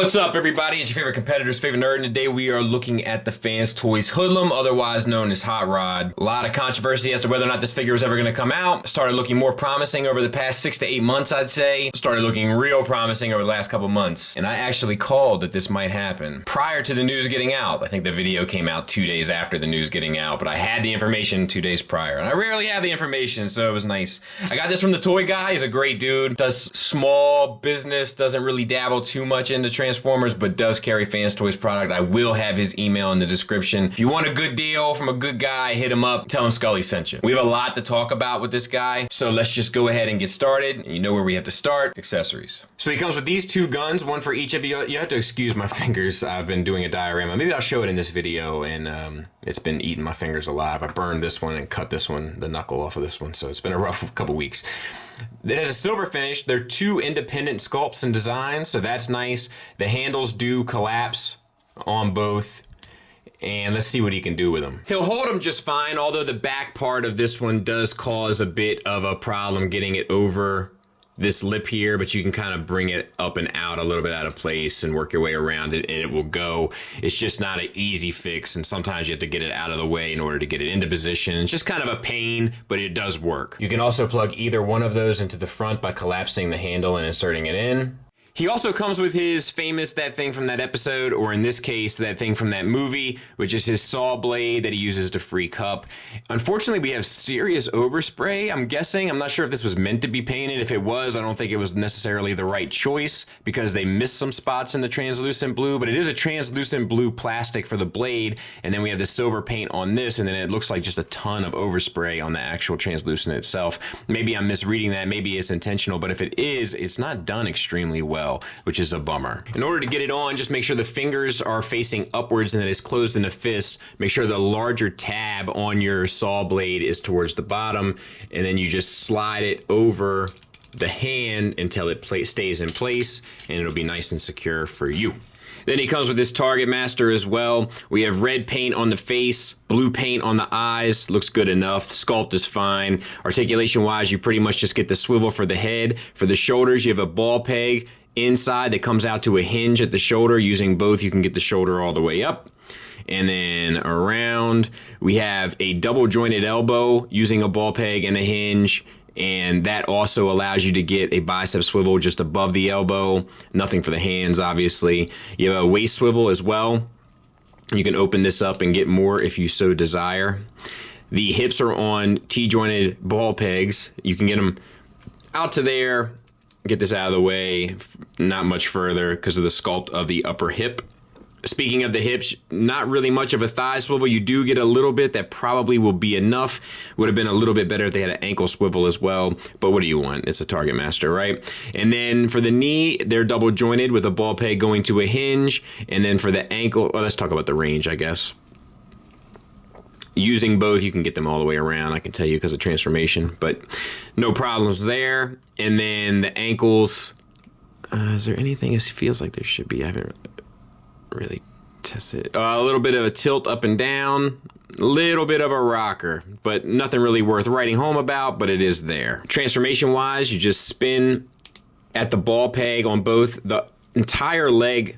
What's up, everybody? It's your favorite competitor's favorite nerd, and today we are looking at the Fans Toys Hoodlum, otherwise known as Hot Rod. A lot of controversy as to whether or not this figure was ever going to come out. Started looking more promising over the past 6 to 8 months, I'd say. Started looking real promising over the last couple months, and I actually called that this might happen prior to the news getting out. I think the video came out 2 days after the news getting out, but I had the information 2 days prior, and I rarely have the information, so it was nice. I got this from the toy guy. He's a great dude. Does small business, doesn't really dabble too much into Transformers, but does carry Fans Toys product. I will have his email in the description. If you want a good deal from a good guy, hit him up. Tell him Skully sent you. We have a lot to talk about with this guy, so let's just go ahead and get started. You know where we have to start. Accessories. So he comes with these two guns, one for each of you. You have to excuse my fingers. I've been doing a diorama. Maybe I'll show it in this video, and it's been eating my fingers alive. I burned this one and cut this one, the knuckle off of this one, so it's been a rough couple weeks. It has a silver finish. They're two independent sculpts and designs, so that's nice. The handles do collapse on both, and let's see what he can do with them. He'll hold them just fine, although the back part of this one does cause a bit of a problem getting it over this lip here, but you can kind of bring it up and out a little bit out of place and work your way around it, and it will go. It's just not an easy fix, and sometimes you have to get it out of the way in order to get it into position. It's just kind of a pain, but it does work. You can also plug either one of those into the front by collapsing the handle and inserting it in. He also comes with his famous that thing from that episode, or in this case, that thing from that movie, which is his saw blade that he uses to free cup. Unfortunately, we have serious overspray, I'm guessing. I'm not sure if this was meant to be painted. If it was, I don't think it was necessarily the right choice because they missed some spots in the translucent blue, but it is a translucent blue plastic for the blade, and then we have the silver paint on this, and then it looks like just a ton of overspray on the actual translucent itself. Maybe I'm misreading that, maybe it's intentional, but if it is, it's not done extremely well, which is a bummer. In order to get it on, just make sure the fingers are facing upwards and that it's closed in a fist. Make sure the larger tab on your saw blade is towards the bottom, and then you just slide it over the hand until it stays in place, and it'll be nice and secure for you. Then he comes with this Target Master as well. We have red paint on the face, blue paint on the eyes. Looks good enough. The sculpt is fine. Articulation-wise, you pretty much just get the swivel for the head. For the shoulders, you have a ball peg inside that comes out to a hinge at the shoulder. Using both, you can get the shoulder all the way up. And then around, we have a double jointed elbow using a ball peg and a hinge. And that also allows you to get a bicep swivel just above the elbow. Nothing for the hands, obviously. You have a waist swivel as well. You can open this up and get more if you so desire. The hips are on T-jointed ball pegs. You can get them out to there. Get this out of the way, not much further because of the sculpt of the upper hip. Speaking of the hips, not really much of a thigh swivel. You do get a little bit. That probably will be enough. Would have been a little bit better if they had an ankle swivel as well. But what do you want? It's a Target Master, right? And then for the knee, they're double jointed with a ball peg going to a hinge. And then for the ankle, well, let's talk about the range, I guess. Using both, you can get them all the way around, I can tell you, because of transformation, but no problems there. And then the ankles, is there anything? It feels like there should be. I haven't really tested. A little bit of a tilt up and down, a little bit of a rocker, but nothing really worth writing home about, but it is there. Transformation-wise, you just spin at the ball peg on both. The entire leg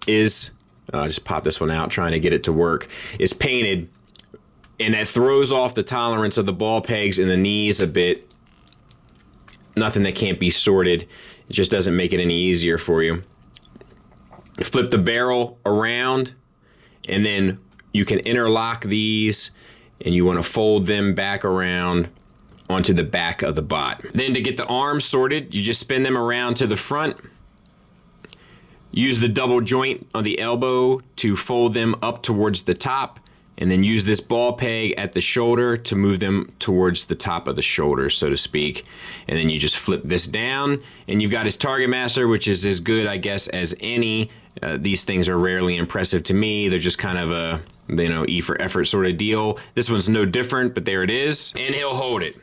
is, I'll just pop this one out trying to get it to work, is painted. And that throws off the tolerance of the ball pegs in the knees a bit. Nothing that can't be sorted. It just doesn't make it any easier for you. Flip the barrel around, and then you can interlock these, and you want to fold them back around onto the back of the bot. Then to get the arms sorted, you just spin them around to the front. Use the double joint on the elbow to fold them up towards the top. And then use this ball peg at the shoulder to move them towards the top of the shoulder, so to speak. And then you just flip this down, and you've got his Target Master, which is as good, I guess, as any. These things are rarely impressive to me. They're just kind of a, E for effort sort of deal. This one's no different, but there it is. And he'll hold it.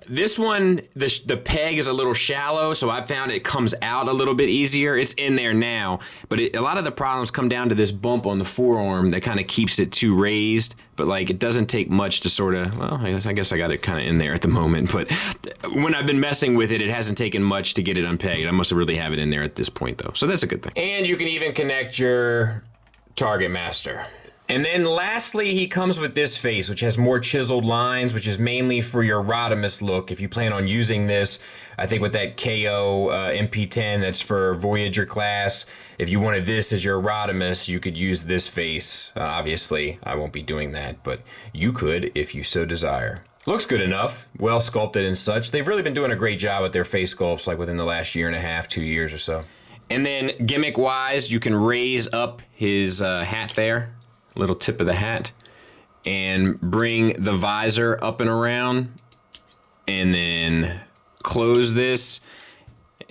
This one, the peg is a little shallow, so I found it comes out a little bit easier. It's in there now, but a lot of the problems come down to this bump on the forearm that kind of keeps it too raised. But like, it doesn't take much to sort of, well, I guess I got it kind of in there at the moment. But when I've been messing with it, it hasn't taken much to get it unpegged. I must really have it in there at this point, though. So that's a good thing. And you can even connect your target master. And then lastly, he comes with this face, which has more chiseled lines, which is mainly for your Rodimus look. If you plan on using this, I think with that KO MP10, that's for Voyager class. If you wanted this as your Rodimus, you could use this face. Obviously, I won't be doing that, but you could if you so desire. Looks good enough, well sculpted and such. They've really been doing a great job with their face sculpts, like within the last year and a half, 2 years or so. And then gimmick-wise, you can raise up his hat there. Little tip of the hat, and bring the visor up and around, and then close this.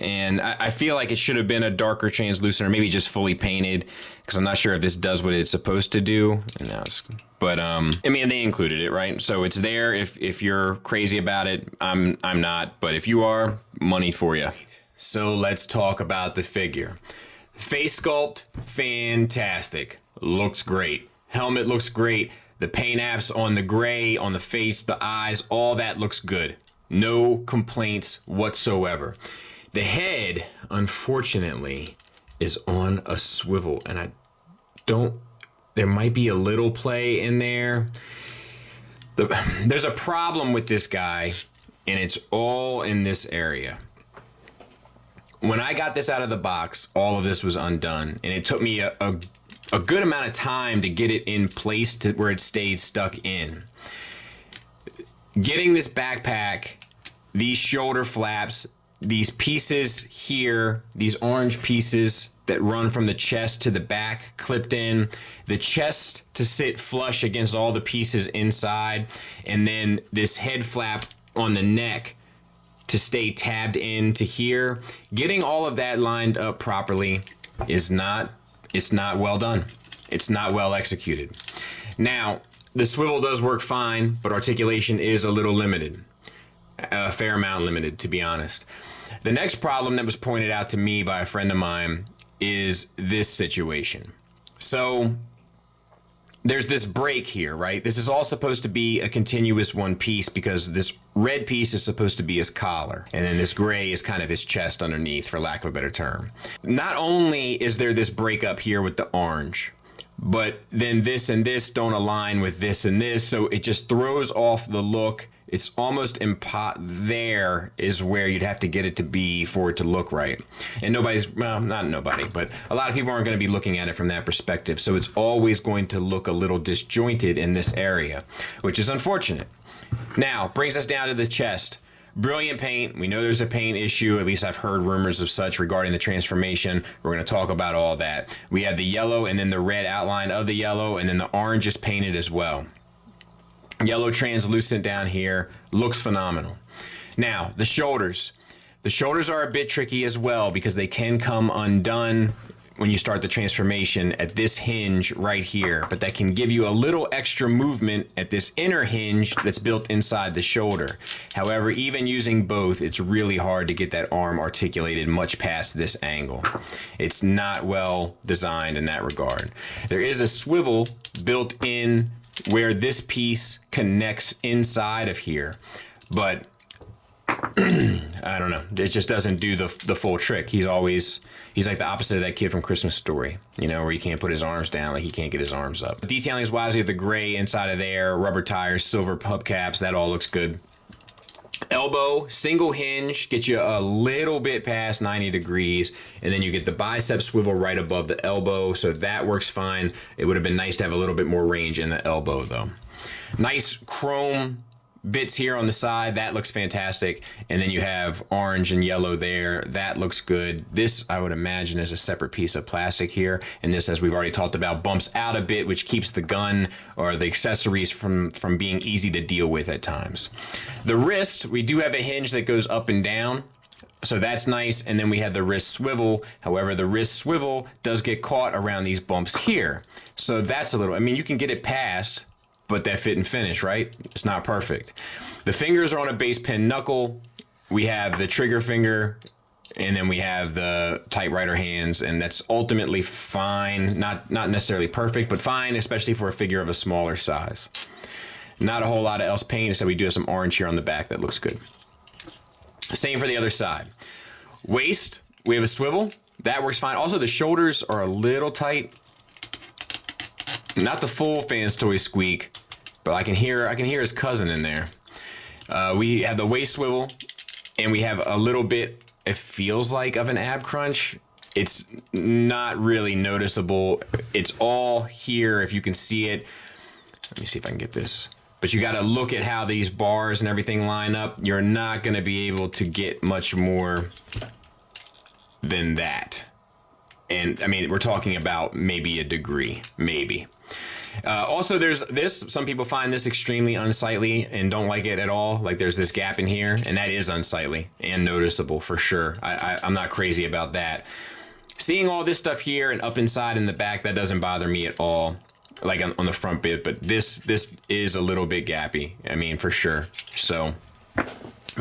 And I feel like it should have been a darker translucent, or maybe just fully painted, because I'm not sure if this does what it's supposed to do. And now but I mean, they included it, right? So it's there if you're crazy about it. I'm not, but if you are, money for you. So let's talk about the figure. Face sculpt, fantastic. Looks great. Helmet looks great. The paint apps on the gray, on the face, the eyes, all that looks good. No complaints whatsoever. The head, unfortunately, is on a swivel, and there might be a little play in there. There's a problem with this guy, and it's all in this area. When I got this out of the box, all of this was undone, and it took me a good amount of time to get it in place to where it stayed stuck in. Getting this backpack, these shoulder flaps, these pieces here, these orange pieces that run from the chest to the back clipped in, the chest to sit flush against all the pieces inside, and then this head flap on the neck to stay tabbed into here. Getting all of that lined up properly is it's not well done. It's not well executed. Now, the swivel does work fine, but articulation is a little limited. A fair amount limited, to be honest. The next problem that was pointed out to me by a friend of mine is this situation. So, there's this break here, right? This is all supposed to be a continuous one piece because this red piece is supposed to be his collar. And then this gray is kind of his chest underneath, for lack of a better term. Not only is there this break up here with the orange, but then this and this don't align with this and this, so it just throws off the look. It's almost there is where you'd have to get it to be for it to look right. And not nobody, but a lot of people aren't going to be looking at it from that perspective. So it's always going to look a little disjointed in this area, which is unfortunate. Now, brings us down to the chest. Brilliant paint. We know there's a paint issue. At least I've heard rumors of such regarding the transformation. We're going to talk about all that. We have the yellow and then the red outline of the yellow, and then the orange is painted as well. Yellow translucent down here, looks phenomenal. Now, the shoulders. The shoulders are a bit tricky as well because they can come undone when you start the transformation at this hinge right here, but that can give you a little extra movement at this inner hinge that's built inside the shoulder. However, even using both, it's really hard to get that arm articulated much past this angle. It's not well designed in that regard. There is a swivel built in where this piece connects inside of here, but I don't know. It just doesn't do the full trick. He's like the opposite of that kid from Christmas Story, where he can't put his arms down, like he can't get his arms up. Detailing wise, we have the gray inside of there, rubber tires, silver hubcaps, that all looks good. Elbow, single hinge, gets you a little bit past 90 degrees, and then you get the bicep swivel right above the elbow, so that works fine. It would have been nice to have a little bit more range in the elbow, though. Nice chrome bits here on the side, that looks fantastic. And then you have orange and yellow there, that looks good. This, I would imagine, is a separate piece of plastic here. And this, as we've already talked about, bumps out a bit, which keeps the gun or the accessories from being easy to deal with at times. The wrist, we do have a hinge that goes up and down, so that's nice. And then we have the wrist swivel. However, the wrist swivel does get caught around these bumps here. So that's a little, you can get it past, but that fit and finish, right? It's not perfect. The fingers are on a base pin knuckle. We have the trigger finger, and then we have the typewriter hands, and that's ultimately fine. Not necessarily perfect, but fine, especially for a figure of a smaller size. Not a whole lot of else paint, except we do have some orange here on the back that looks good. Same for the other side. Waist, we have a swivel. That works fine. Also, the shoulders are a little tight. Not the full Fans Toys squeak, but I can hear his cousin in there. We have the waist swivel, and we have a little bit, it feels like, of an ab crunch. It's not really noticeable. It's all here if you can see it. Let me see if I can get this. But you got to look at how these bars and everything line up. You're not going to be able to get much more than that. And I mean, we're talking about maybe a degree, maybe. Also, there's this. Some people find this extremely unsightly and don't like it at all. Like there's this gap in here, and that is unsightly and noticeable for sure. I'm not crazy about that. Seeing all this stuff here and up inside in the back, that doesn't bother me at all. Like on the front bit, but this is a little bit gappy. I mean, for sure. So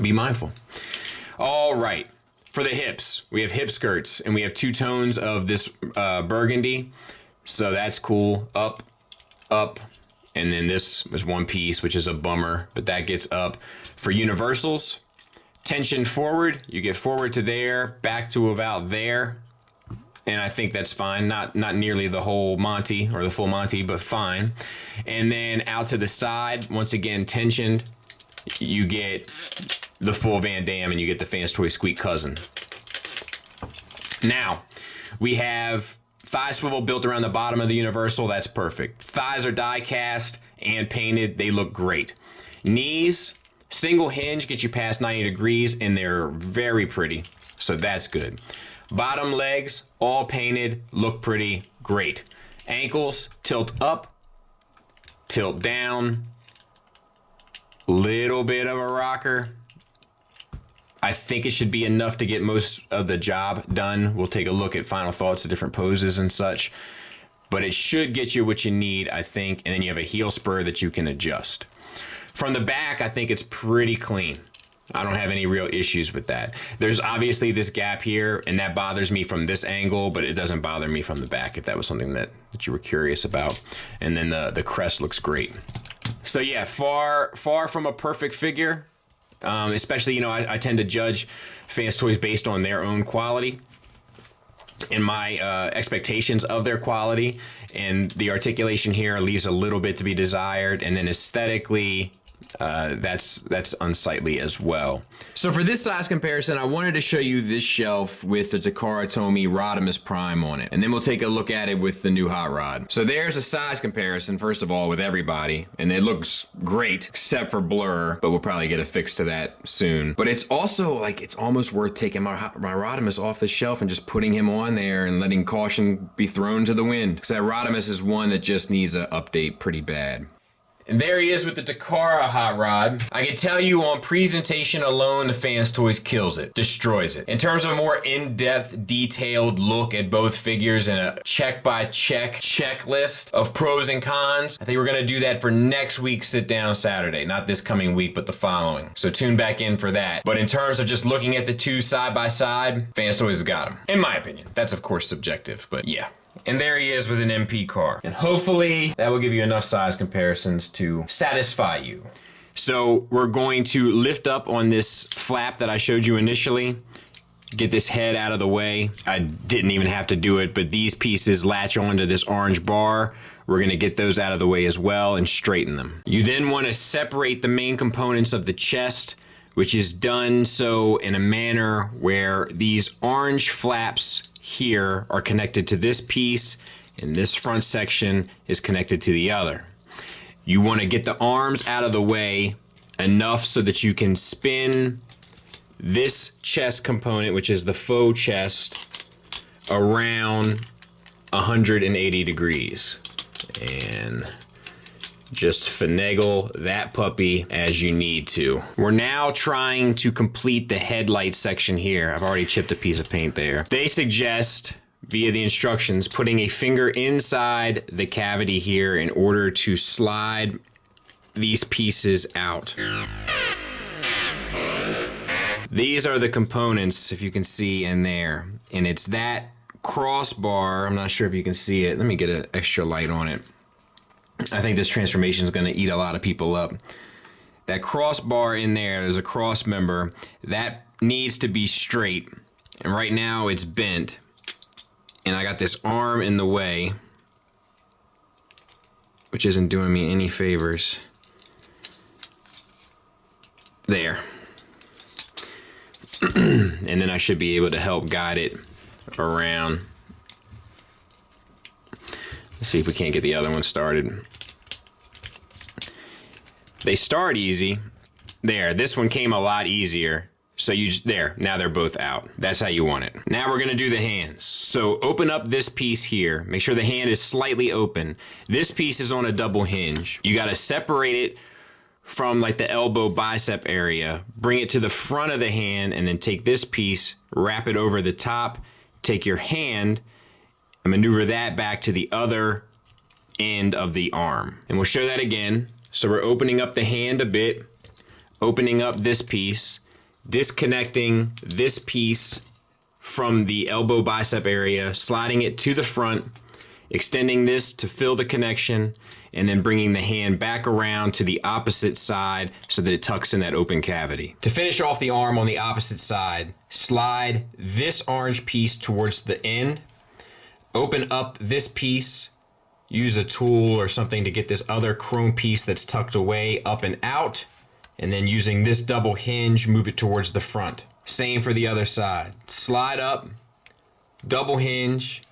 be mindful. All right. For the hips, we have hip skirts, and we have 2 tones of this burgundy. So that's cool. Up, up. And then this was one piece, which is a bummer, but that gets up. For universals, tension forward. You get forward to there, back to about there. And I think that's fine. Not nearly the whole Monty or the full Monty, but fine. And then out to the side, once again, tensioned. You get the full Van Damme, and you get the Fans Toy Squeak cousin. Now, we have thigh swivel built around the bottom of the Universal. That's perfect. Thighs are die cast and painted. They look great. Knees, single hinge, get you past 90 degrees, and they're very pretty. So that's good. Bottom legs, all painted, look pretty, great. Ankles, tilt up, tilt down, little bit of a rocker. I think it should be enough to get most of the job done. We'll take a look at final thoughts of different poses and such, but it should get you what you need, I think, and then you have a heel spur that you can adjust. From the back, I think it's pretty clean. I don't have any real issues with that. There's obviously this gap here, and that bothers me from this angle, but it doesn't bother me from the back, if that was something that you were curious about. And then the crest looks great. So yeah, far from a perfect figure. Especially, you know, I tend to judge Fans Toys based on their own quality and my expectations of their quality. And the articulation here leaves a little bit to be desired. And then aesthetically, that's unsightly as well. So for this size comparison, I wanted to show you this shelf with the Takara Tomy Rodimus Prime on it, and then we'll take a look at it with the new Hot Rod. So there's a size comparison, first of all, with everybody, and it looks great except for blur, but we'll probably get a fix to that soon. But it's also like, it's almost worth taking my Rodimus off the shelf and just putting him on there and letting caution be thrown to the wind, because that Rodimus is one that just needs an update pretty bad. And there he is with the Takara Hot Rod. I can tell you on presentation alone, the Fans Toys kills it, destroys it. In terms of a more in-depth, detailed look at both figures and a check-by-check checklist of pros and cons, I think we're gonna do that for next week's Sit Down Saturday. Not this coming week, but the following. So tune back in for that. But in terms of just looking at the two side by side, Fans Toys has got them. In my opinion. That's of course subjective, but yeah. And there he is with an MP car. And hopefully that will give you enough size comparisons to satisfy you. So we're going to lift up on this flap that I showed you initially, get this head out of the way. I didn't even have to do it, but these pieces latch onto this orange bar. We're gonna get those out of the way as well and straighten them. You then wanna separate the main components of the chest, which is done so in a manner where these orange flaps here are connected to this piece, and this front section is connected to the other. You want to get the arms out of the way enough so that you can spin this chest component, which is the faux chest, around 180 degrees. And just finagle that puppy as you need to. We're now trying to complete the headlight section here. I've already chipped a piece of paint there. They suggest, via the instructions, putting a finger inside the cavity here in order to slide these pieces out. These are the components, if you can see in there, and it's that crossbar. I'm not sure if you can see it. Let me get an extra light on it. I think this transformation is going to eat a lot of people up. That crossbar in there's a cross member that needs to be straight, and right now it's bent, and I got this arm in the way, which isn't doing me any favors. There. And then I should be able to help guide it around. Let's see if we can't get the other one started. They start easy. There, this one came a lot easier. So now they're both out. That's how you want it. Now we're gonna do the hands. So open up this piece here. Make sure the hand is slightly open. This piece is on a double hinge. You gotta separate it from like the elbow bicep area, bring it to the front of the hand, and then take this piece, wrap it over the top, take your hand, and maneuver that back to the other end of the arm. And we'll show that again. So we're opening up the hand a bit, opening up this piece, disconnecting this piece from the elbow bicep area, sliding it to the front, extending this to fill the connection, and then bringing the hand back around to the opposite side so that it tucks in that open cavity. To finish off the arm on the opposite side, slide this orange piece towards the end, open up this piece, use a tool or something to get this other chrome piece that's tucked away up and out, and then using this double hinge, move it towards the front. Same for the other side. Slide up, double hinge,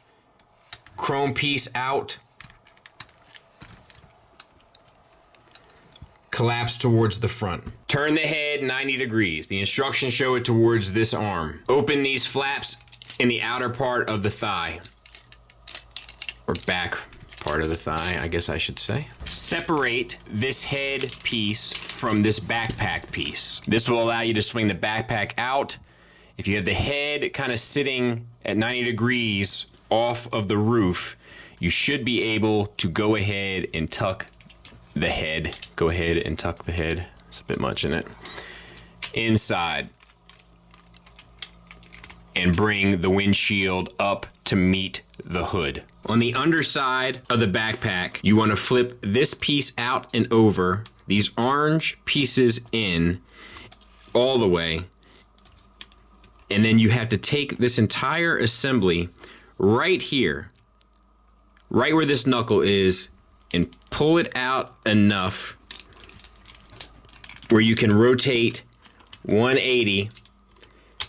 chrome piece out, collapse towards the front. Turn the head 90 degrees. The instructions show it towards this arm. Open these flaps in the outer part of the thigh, or back part of the thigh, I guess I should say. Separate this head piece from this backpack piece. This will allow you to swing the backpack out. If you have the head kind of sitting at 90 degrees off of the roof, you should be able to go ahead and tuck the head. Go ahead and tuck the head. It's a bit much in it. Inside. And bring the windshield up to meet the hood. On the underside of the backpack, you want to flip this piece out and over, these orange pieces in all the way, and then you have to take this entire assembly right here, right where this knuckle is, and pull it out enough where you can rotate 180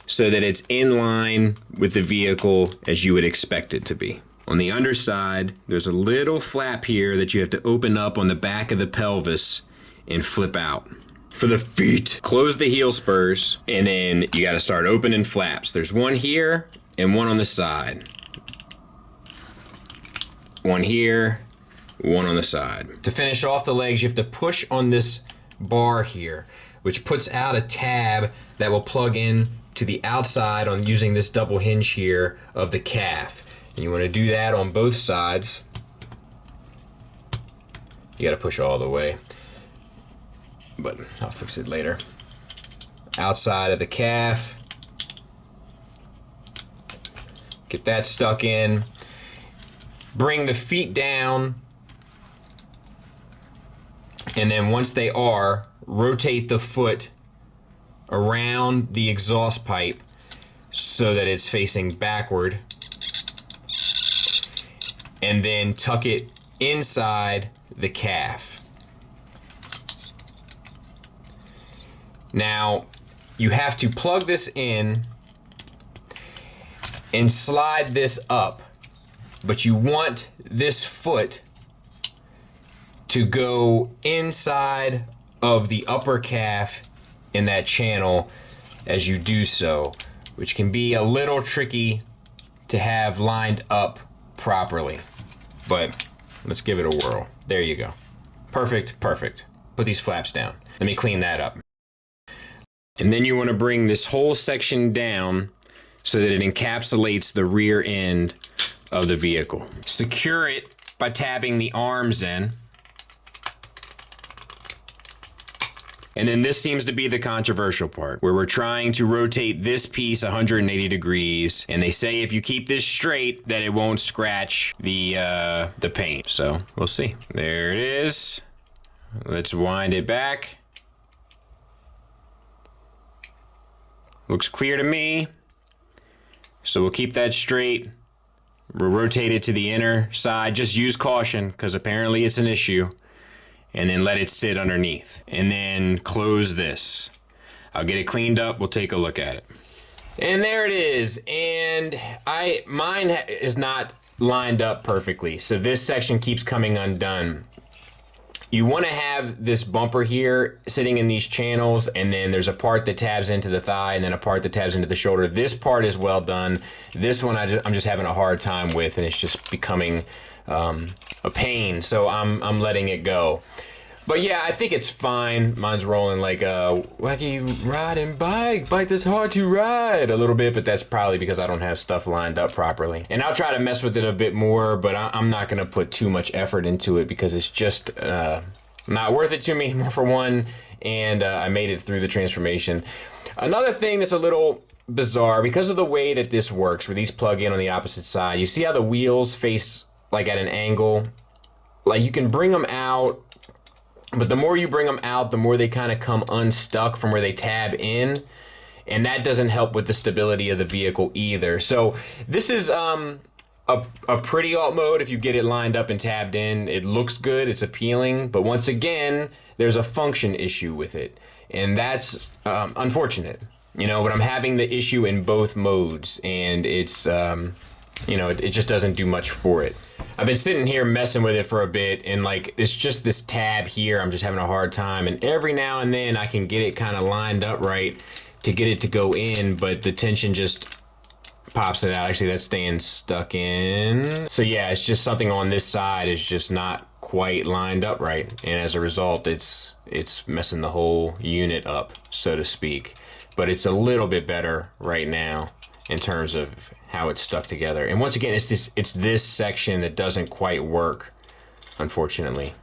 so that it's in line with the vehicle as you would expect it to be. On the underside, there's a little flap here that you have to open up on the back of the pelvis and flip out. For the feet, close the heel spurs, and then you gotta start opening flaps. There's one here and one on the side. One here, one on the side. To finish off the legs, you have to push on this bar here, which puts out a tab that will plug in to the outside on using this double hinge here of the calf. And you want to do that on both sides. You got to push all the way, but I'll fix it later. Outside of the calf. Get that stuck in. Bring the feet down. And then once they are, rotate the foot around the exhaust pipe so that it's facing backward. And then tuck it inside the calf. Now, you have to plug this in and slide this up, but you want this foot to go inside of the upper calf in that channel as you do so, which can be a little tricky to have lined up properly. But let's give it a whirl. There you go. Perfect, perfect. Put these flaps down. Let me clean that up. And then you want to bring this whole section down so that it encapsulates the rear end of the vehicle. Secure it by tapping the arms in. And then this seems to be the controversial part, where we're trying to rotate this piece 180 degrees, and they say if you keep this straight, that it won't scratch the paint. So we'll see. There it is. Let's wind it back. Looks clear to me. So we'll keep that straight. We'll rotate it to the inner side. Just use caution, because apparently it's an issue. And then let it sit underneath. And then close this. I'll get it cleaned up. We'll take a look at it. And there it is. And mine is not lined up perfectly. So this section keeps coming undone. You want to have this bumper here sitting in these channels, and then there's a part that tabs into the thigh and then a part that tabs into the shoulder. This part is well done. This one I'm just having a hard time with, and it's just becoming a pain, so I'm letting it go. But yeah, I think it's fine. Mine's rolling like a wacky riding bike that's hard to ride a little bit, but that's probably because I don't have stuff lined up properly. And I'll try to mess with it a bit more, but I'm not gonna put too much effort into it because it's just not worth it to me, for one, and I made it through the transformation. Another thing that's a little bizarre, because of the way that this works, where these plug in on the opposite side, you see how the wheels face like at an angle? Like you can bring them out, but the more you bring them out, the more they kind of come unstuck from where they tab in, and that doesn't help with the stability of the vehicle either. So this is a pretty alt mode if you get it lined up and tabbed in. It looks good, it's appealing, but once again, there's a function issue with it, and that's unfortunate. You know, but I'm having the issue in both modes, and it's, you know, it just doesn't do much for it. I've been sitting here messing with it for a bit, and like it's just this tab here I'm just having a hard time, and every now and then I can get it kind of lined up right to get it to go in, but the tension just pops it out. Actually, that's staying stuck in. So yeah, it's just something on this side is just not quite lined up right, and as a result it's messing the whole unit up, so to speak. But it's a little bit better right now in terms of how it's stuck together. And once again, it's this section that doesn't quite work, unfortunately.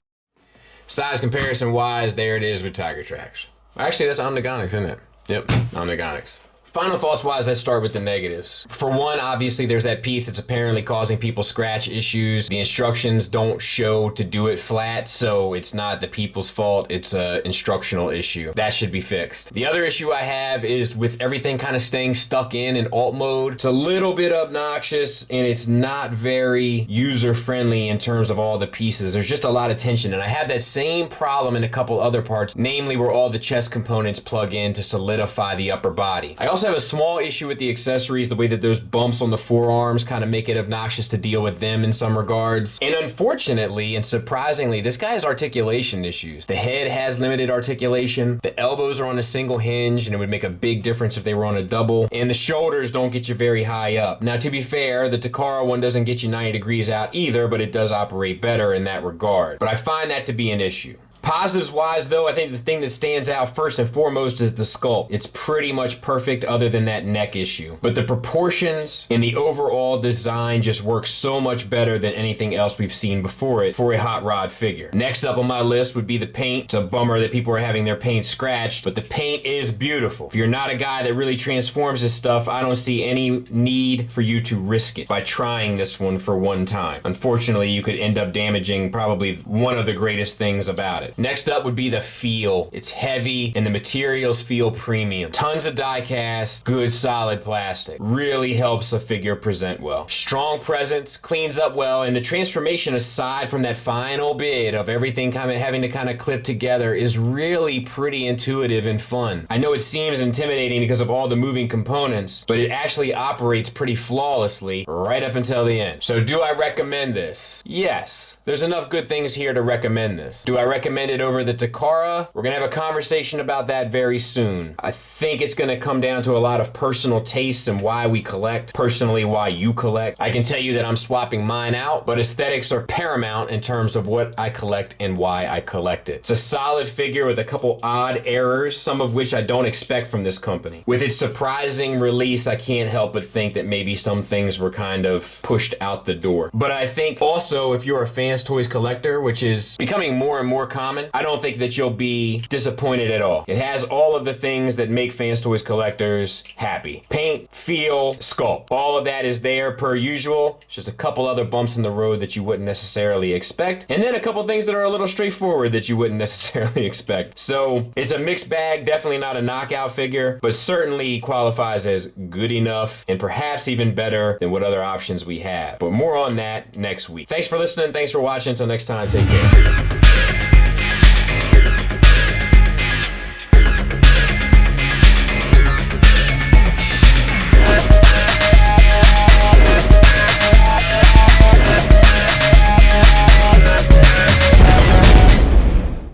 Size comparison wise, there it is with Tiger Tracks. Actually, that's Omnigonics, isn't it? Yep, Omnigonics. Final thoughts wise, let's start with the negatives. For one, obviously there's that piece that's apparently causing people scratch issues. The instructions don't show to do it flat, so it's not the people's fault, it's an instructional issue. That should be fixed. The other issue I have is with everything kind of staying stuck in alt mode. It's a little bit obnoxious, and it's not very user-friendly in terms of all the pieces. There's just a lot of tension, and I have that same problem in a couple other parts, namely where all the chest components plug in to solidify the upper body. I also have a small issue with the accessories, the way that those bumps on the forearms kind of make it obnoxious to deal with them in some regards. And unfortunately and surprisingly, this guy has articulation issues. The head has limited articulation, the elbows are on a single hinge, and it would make a big difference if they were on a double, and the shoulders don't get you very high up. Now, to be fair, the Takara one doesn't get you 90 degrees out either, but it does operate better in that regard. But I find that to be an issue. Positives wise though, I think the thing that stands out first and foremost is the sculpt. It's pretty much perfect other than that neck issue. But the proportions and the overall design just work so much better than anything else we've seen before it for a hot rod figure. Next up on my list would be the paint. It's a bummer that people are having their paint scratched, but the paint is beautiful. If you're not a guy that really transforms this stuff, I don't see any need for you to risk it by trying this one for one time. Unfortunately, you could end up damaging probably one of the greatest things about it. Next up would be the feel. It's heavy and the materials feel premium. Tons of die cast, good solid plastic. Really helps the figure present well. Strong presence, cleans up well, and the transformation aside from that final bit of everything kind of having to kind of clip together is really pretty intuitive and fun. I know it seems intimidating because of all the moving components, but it actually operates pretty flawlessly right up until the end. So do I recommend this? Yes. There's enough good things here to recommend this. Do I recommend it over the Takara? We're gonna have a conversation about that very soon. I think it's gonna come down to a lot of personal tastes and why we collect, personally why you collect. I can tell you that I'm swapping mine out, but aesthetics are paramount in terms of what I collect and why I collect it. It's a solid figure with a couple odd errors, some of which I don't expect from this company. With its surprising release, I can't help but think that maybe some things were kind of pushed out the door. But I think also if you're a Fans Toys collector, which is becoming more and more common, common, I don't think that you'll be disappointed at all. It has all of the things that make Fans Toys collectors happy. Paint, feel, sculpt. All of that is there per usual. It's just a couple other bumps in the road that you wouldn't necessarily expect. And then a couple things that are a little straightforward that you wouldn't necessarily expect. So it's a mixed bag, definitely not a knockout figure, but certainly qualifies as good enough and perhaps even better than what other options we have. But more on that next week. Thanks for listening. Thanks for watching. Until next time, take care.